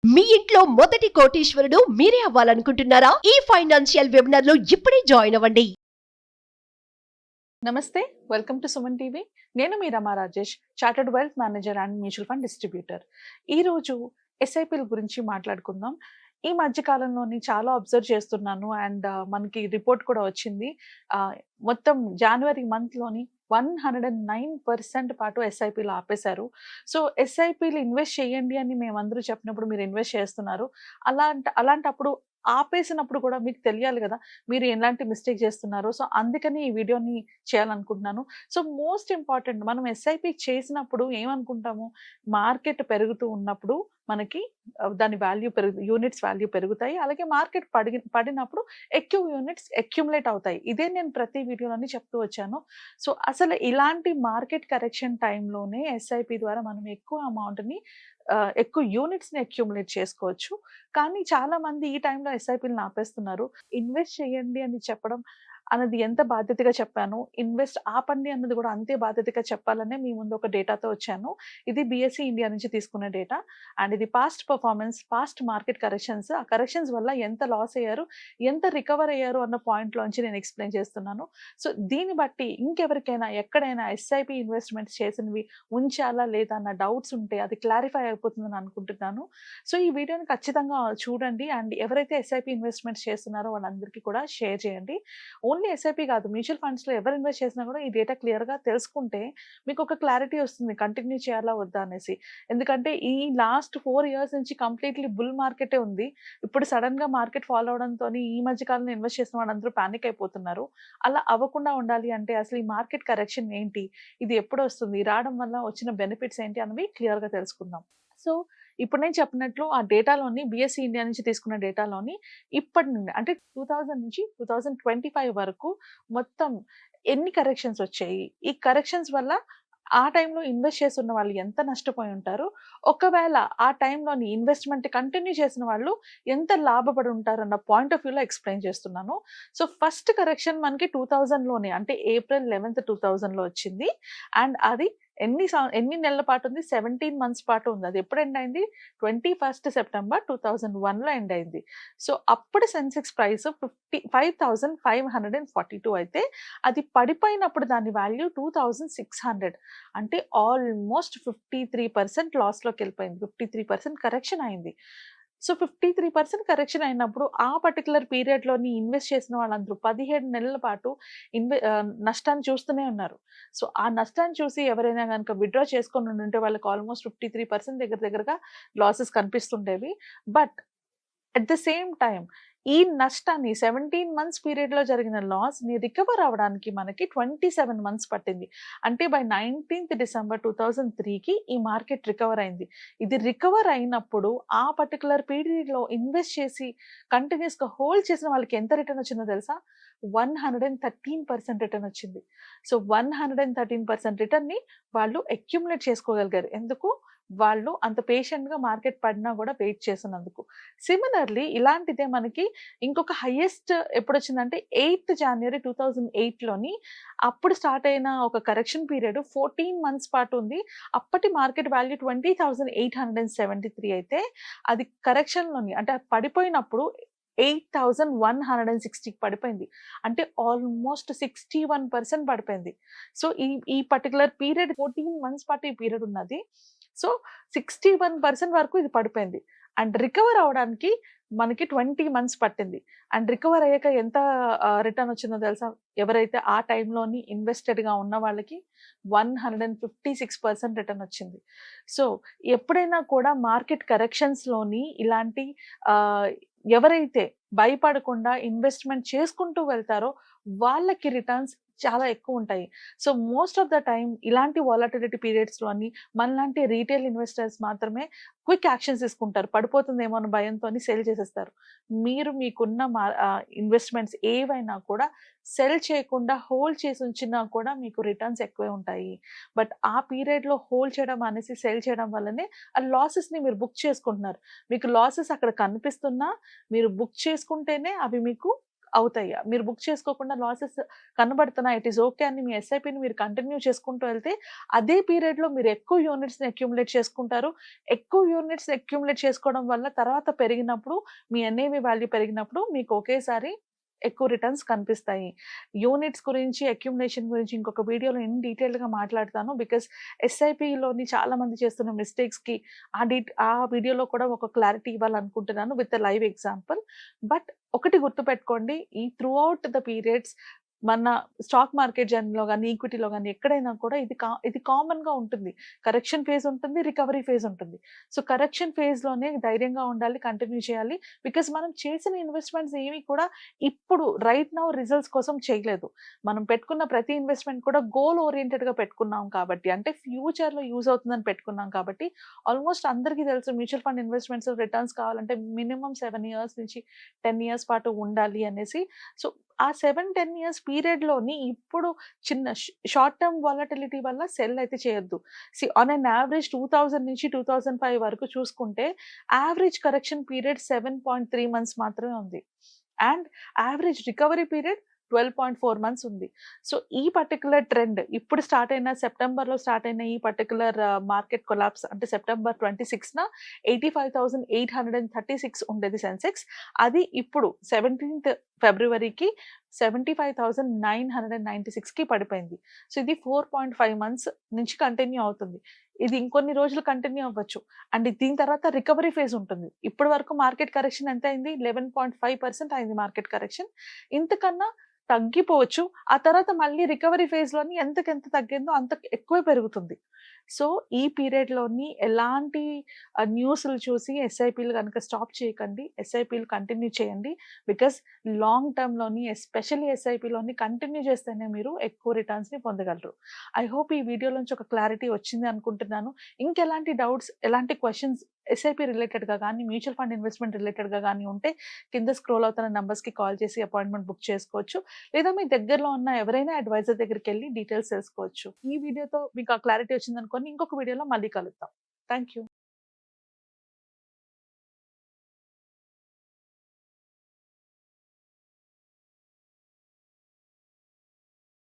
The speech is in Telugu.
మీ ఇంట్లో మొదటి కోటీశ్వరుడు మీరే అవ్వాలనుకుంటున్నారా? ఈ ఫైనాన్షియల్ వెబినార్ లో ఇప్పుడే జాయిన్ అవ్వండి. నమస్తే, వెల్కమ్ టు సుమన్ టీవీ. నేను మీ Rama Rajesh, chartered wealth manager and mutual fund distributor. ఈరోజు ఎస్ఐపిల గురించి మాట్లాడుకుందాం. ఈ మధ్య కాలంలోని చాలా అబ్జర్వ్ చేస్తున్నాను అండ్ మనకి రిపోర్ట్ కూడా వచ్చింది. మొత్తం జనవరి మంత్లోని 109% పాటు ఎస్ఐపిలు ఆపేశారు. సో ఎస్ఐపిలు ఇన్వెస్ట్ చేయండి అని మేమందరూ చెప్పినప్పుడు మీరు ఇన్వెస్ట్ చేస్తున్నారు. అలాంటప్పుడు ఆపేసినప్పుడు కూడా మీకు తెలియాలి కదా మీరు ఎలాంటి మిస్టేక్ చేస్తున్నారో. సో అందుకని ఈ వీడియోని చేయాలనుకుంటున్నాను. సో మోస్ట్ ఇంపార్టెంట్, మనం ఎస్ఐపి చేసినప్పుడు ఏమనుకుంటాము, మార్కెట్ పెరుగుతూ ఉన్నప్పుడు మనకి దాని వాల్యూ యూనిట్స్ వాల్యూ పెరుగుతాయి. అలాగే మార్కెట్ పడినప్పుడు ఎక్కువ యూనిట్స్ అక్యుములేట్ అవుతాయి. ఇదే నేను ప్రతి వీడియోలోని చెప్తూ వచ్చాను. సో అసలు ఇలాంటి మార్కెట్ కరెక్షన్ టైంలోనే ఎస్ఐపి ద్వారా మనం ఎక్కువ అమౌంట్ని ఎక్కువ యూనిట్స్ని అక్యుములేట్ చేసుకోవచ్చు. కానీ చాలా మంది ఈ టైంలో ఎస్ఐపిలను ఆపేస్తున్నారు. ఇన్వెస్ట్ చేయండి అని చెప్పడం అన్నది ఎంత బాధ్యతగా చెప్పాను, ఇన్వెస్ట్ ఆపండి అన్నది కూడా అంతే బాధ్యతగా చెప్పాలనే మీ ముందు ఒక డేటాతో వచ్చాను. ఇది బిఎస్సి ఇండియా నుంచి తీసుకున్న డేటా అండ్ ఇది past performance, past market corrections, ఆ కరెక్షన్స్ వల్ల ఎంత లాస్ అయ్యారు, ఎంత రికవర్ అయ్యారు అన్న పాయింట్లోంచి నేను ఎక్స్ప్లెయిన్ చేస్తున్నాను. సో దీన్ని బట్టి ఇంకెవరికైనా ఎక్కడైనా ఎస్ఐపి ఇన్వెస్ట్మెంట్స్ చేసినవి ఉంచాలా లేదా అన్న డౌట్స్ ఉంటే అది క్లారిఫై అయిపోతుందని అనుకుంటున్నాను. సో ఈ వీడియోని ఖచ్చితంగా చూడండి అండ్ ఎవరైతే ఎస్ఐపి ఇన్వెస్ట్మెంట్స్ చేస్తున్నారో వాళ్ళందరికీ కూడా షేర్ చేయండి. ఓన్లీ ఎస్ఐపి కాదు, మ్యూచువల్ ఫండ్స్లో ఎవరు ఇన్వెస్ట్ చేసినా కూడా ఈ డేటా క్లియర్గా తెలుసుకుంటే మీకు ఒక క్లారిటీ వస్తుంది కంటిన్యూ చేయాలా వద్దా అనేసి. ఎందుకంటే ఈ లాస్ట్ 4 years నుంచి కంప్లీట్లీ బుల్ మార్కెటే ఉంది. ఇప్పుడు సడన్గా మార్కెట్ ఫాలో అవడంతో ఈ మధ్య కాలంలో ఇన్వెస్ట్ చేసిన వాళ్ళందరూ పానిక్ అయిపోతున్నారు. అలా అవ్వకుండా ఉండాలి అంటే అసలు ఈ మార్కెట్ కరెక్షన్ ఏంటి, ఇది ఎప్పుడు వస్తుంది, రావడం వల్ల వచ్చిన బెనిఫిట్స్ ఏంటి అన్నవి క్లియర్గా తెలుసుకుందాం. సో ఇప్పుడు నేను చెప్పినట్లు ఆ డేటాలోని బిఎస్సి ఇండియా నుంచి తీసుకున్న డేటాలోని ఇప్పటి నుండి అంటే 2000 నుంచి 2025 వరకు మొత్తం ఎన్ని కరెక్షన్స్ వచ్చాయి, ఈ కరెక్షన్స్ వల్ల ఆ టైంలో ఇన్వెస్ట్ చేస్తున్న వాళ్ళు ఎంత నష్టపోయి ఉంటారు, ఒకవేళ ఆ టైంలోని ఇన్వెస్ట్మెంట్ కంటిన్యూ చేసిన వాళ్ళు ఎంత లాభపడి ఉంటారు అన్న పాయింట్ ఆఫ్ వ్యూలో ఎక్స్ప్లెయిన్ చేస్తున్నాను. సో ఫస్ట్ కరెక్షన్ మనకి 2000లోనే అంటే April 11th 2000లో వచ్చింది అండ్ అది ఎన్ని నెలల పాటు ఉంది, 17 months పాటు ఉంది. అది ఎప్పుడు ఎండ్ అయింది, 21st September 2001లో ఎండ్ అయింది. సో అప్పుడు సెన్సెక్స్ ప్రైస్ 55,542 అయితే అది పడిపోయినప్పుడు దాని వాల్యూ 2,600, అంటే ఆల్మోస్ట్ 53% లాస్లోకి వెళ్ళిపోయింది. 53% కరెక్షన్ అయింది. సో 53% కరెక్షన్ అయినప్పుడు ఆ పర్టికులర్ పీరియడ్లోని ఇన్వెస్ట్ చేసిన వాళ్ళందరూ 17 నెలల పాటు నష్టాన్ని చూస్తూనే ఉన్నారు. సో ఆ నష్టాన్ని చూసి ఎవరైనా కనుక విత్డ్రా చేసుకొని ఉంటే వాళ్ళకి ఆల్మోస్ట్ 53% దగ్గరగా లాసెస్ కనిపిస్తుండేవి. But at the same time ఈ నష్టాన్ని 17 months పీరియడ్లో జరిగిన లాస్ని రికవర్ అవ్వడానికి మనకి 27 months పట్టింది. అంటే బై 19th December 2003కి ఈ మార్కెట్ రికవర్ అయింది. ఇది రికవర్ అయినప్పుడు ఆ పర్టికులర్ పీరియడ్లో ఇన్వెస్ట్ చేసి కంటిన్యూస్గా హోల్డ్ చేసిన వాళ్ళకి ఎంత రిటర్న్ వచ్చిందో తెలుసా, 113% రిటర్న్ వచ్చింది. సో 113% రిటర్న్ని వాళ్ళు అక్యుములేట్ చేసుకోగలిగారు. ఎందుకు, వాళ్ళు అంత పేషెంట్గా మార్కెట్ పడినా కూడా వెయిట్ చేసినందుకు. సిమిలర్లీ ఇలాంటిదే మనకి ఇంకొక హైయెస్ట్ ఎప్పుడు వచ్చిందంటే 8th January 2008లోని అప్పుడు స్టార్ట్ అయిన ఒక కరెక్షన్ పీరియడ్ 14 months పాటు ఉంది. అప్పటి మార్కెట్ వాల్యూ 20,873 అయితే అది కరెక్షన్లోని అంటే పడిపోయినప్పుడు 8,160 పడిపోయింది. అంటే ఆల్మోస్ట్ 61% పడిపోయింది. సో ఈ పర్టికులర్ పీరియడ్ 14 months పాటు ఈ పీరియడ్ ఉన్నది. సో 61% వరకు ఇది పడిపోయింది అండ్ రికవర్ అవడానికి మనకి 20 months పట్టింది. అండ్ రికవర్ అయ్యాక ఎంత రిటర్న్ వచ్చిందో తెలుసా, ఎవరైతే ఆ టైంలోని ఇన్వెస్టెడ్గా ఉన్న వాళ్ళకి 156% రిటర్న్ వచ్చింది. సో ఎప్పుడైనా కూడా మార్కెట్ కరెక్షన్స్లోని ఇలాంటి ఎవరైతే భయపడకుండా ఇన్వెస్ట్మెంట్ చేసుకుంటూ వెళ్తారో వాళ్ళకి రిటర్న్స్ చాలా ఎక్కువ ఉంటాయి. So most of the time ఇలాంటి వాలటిలిటీ పీరియడ్స్లోని మనలాంటి రీటైల్ ఇన్వెస్టర్స్ మాత్రమే క్విక్ యాక్షన్స్ తీసుకుంటారు. పడిపోతుందేమో అని భయంతో సెల్ చేసేస్తారు. మీరు మీకున్న ఇన్వెస్ట్మెంట్స్ ఏవైనా కూడా సెల్ చేయకుండా హోల్డ్ చేసి ఉంచినా కూడా మీకు రిటర్న్స్ ఎక్కువే ఉంటాయి. బట్ ఆ పీరియడ్లో హోల్డ్ చేయడం అనేసి సెల్ చేయడం వల్లనే ఆ లాసెస్ని మీరు బుక్ చేసుకుంటున్నారు. మీకు లాసెస్ అక్కడ కనిపిస్తున్నా మీరు బుక్ చేసుకుంటేనే అవి మీకు అవుతాయా? మీరు బుక్ చేసుకోకుండా లాసెస్ కనబడుతున్నాయి. ఇట్ ఈస్ ఓకే అని మీ ఎస్ఐపిని మీరు కంటిన్యూ చేసుకుంటూ వెళ్తే, అదే పీరియడ్‌లో మీరు ఎక్కువ యూనిట్స్‌ని అక్యుములేట్ చేసుకుంటారు. ఎక్కువ యూనిట్స్ అక్యుములేట్ చేసుకోవడం వల్ల తర్వాత పెరిగినప్పుడు, మీ ఎన్ఏవి వాల్యూ పెరిగినప్పుడు మీకు ఒకేసారి ఎక్కువ రిటర్న్స్ కనిపిస్తాయి. యూనిట్స్ గురించి, అక్యుములేషన్ గురించి ఇంకొక వీడియోలో ఇన్ డీటెయిల్డ్‌గా మాట్లాడతాను. బికాజ్ ఎస్ఐపిలోని చాలా మంది చేస్తున్న మిస్టేక్స్‌కి ఆ వీడియోలో కూడా ఒక క్లారిటీ ఇవ్వాలనుకుంటున్నాను with a live example. But ఒకటి గుర్తుపెట్టుకోండి, ఈ త్రూ ఔట్ ద పీరియడ్స్ మన స్టాక్ మార్కెట్ జర్నీలో గాని, ఈక్విటీలో గాని ఎక్కడైనా కూడా ఇది కామన్‌గా ఉంటుంది. కరెక్షన్ ఫేజ్ ఉంటుంది, రికవరీ ఫేజ్ ఉంటుంది. సో, కరెక్షన్ ఫేజ్‌లోనే ధైర్యంగా ఉండాలి, కంటిన్యూ చేయాలి. బికాజ్ మనం చేసిన ఇన్వెస్ట్‌మెంట్స్ ఏవి కూడా ఇప్పుడు రైట్ నౌ రిజల్ట్స్ కోసం చేయలేదు. మనం పెట్టుకున్న ప్రతి ఇన్వెస్ట్‌మెంట్ కూడా గోల్ ఓరియెంటెడ్‌గా పెట్టుకున్నాం కాబట్టి, అంటే ఫ్యూచర్‌లో యూజ్ అవుతుందని పెట్టుకున్నాం కాబట్టి, ఆల్మోస్ట్ అందరికీ తెలుసు మ్యూచువల్ ఫండ్ ఇన్వెస్ట్‌మెంట్స్ రిటర్న్స్ కావాలంటే మినిమమ్ 7 ఇయర్స్ నుంచి 10 ఇయర్స్ పాటు ఉండాలి అనేసి. సో, ఆ 7, 10 ఇయర్స్ పీరియడ్‌లోని ఇప్పుడు చిన్న షార్ట్ టర్మ్ వాలటిలిటీ వల్ల సెల్ అయితే చేయొద్దు. ఆన్ ఎన్ యావరేజ్ 2000 నుంచి 2005 వరకు చూసుకుంటే యావరేజ్ కరెక్షన్ పీరియడ్ 7.3 మంత్స్ మాత్రమే ఉంది. And average recovery period 12.4 months ఉంది. సో, ఈ పర్టిక్యులర్ ట్రెండ్ ఇప్పుడు సెప్టెంబర్‌లో స్టార్ట్ అయిన ఈ పర్టిక్యులర్ మార్కెట్ కొలాప్స్ అంటే సెప్టెంబర్ 26న 85,836 ఉండేది సెన్సెక్స్. అది ఇప్పుడు 17థ్ ఫిబ్రవరికి 75,996కి పడిపోయింది. సో, ఇది 4.5 మంత్స్ నుంచి కంటిన్యూ అవుతుంది. ఇది ఇంకొన్ని రోజులు కంటిన్యూ అవ్వచ్చు. అండ్ దీని తర్వాత రికవరీ ఫేజ్ ఉంటుంది. ఇప్పటి వరకు మార్కెట్ కరెక్షన్ ఎంత అయింది? 11.5% అయింది మార్కెట్ కరెక్షన్. ఇంతకన్నా తగ్గిపోవచ్చు. ఆ తర్వాత మళ్ళీ రికవరీ ఫేజ్‌లోని ఎంతకెంత తగ్గిందో అంత ఎక్కువే పెరుగుతుంది. సో, ఈ పీరియడ్‌లోని ఎలాంటి న్యూస్‌లు చూసి ఎస్ఐపీలు గనుక స్టాప్ చేయకండి. ఎస్ఐపీలు కంటిన్యూ చేయండి. బికాజ్ లాంగ్ టర్మ్‌లోని ఎస్పెషల్లీ ఎస్ఐపీలోని కంటిన్యూ చేస్తేనే మీరు ఎక్కువ రిటర్న్స్‌ని పొందగలరు. ఐ హోప్ ఈ వీడియోలోంచి ఒక క్లారిటీ వచ్చింది అనుకుంటున్నాను. ఇంకెలాంటి డౌట్స్, ఎలాంటి క్వెషన్స్ ఎస్ఐపీ రిలేటెడ్‌గా గానీ, మ్యూచువల్ ఫండ్ ఇన్వెస్ట్‌మెంట్ రిలేటెడ్‌గా గానీ ఉంటే కింద స్క్రోల్ అవుతున్న నంబర్స్‌కి కాల్ చేసి అపాయింట్‌మెంట్ బుక్ చేసుకోవచ్చు. లేదా మీ దగ్గరలో ఉన్న ఎవరైనా అడ్వైజర్ దగ్గరికెళ్లి డీటెయిల్స్ తెలుసుకోవచ్చు. ఈ వీడియోతో మీకు ఆ క్లారిటీ వచ్చిందనుకోని ఇంకొక వీడియోలో మళ్ళీ కలుద్దాం. Thank you.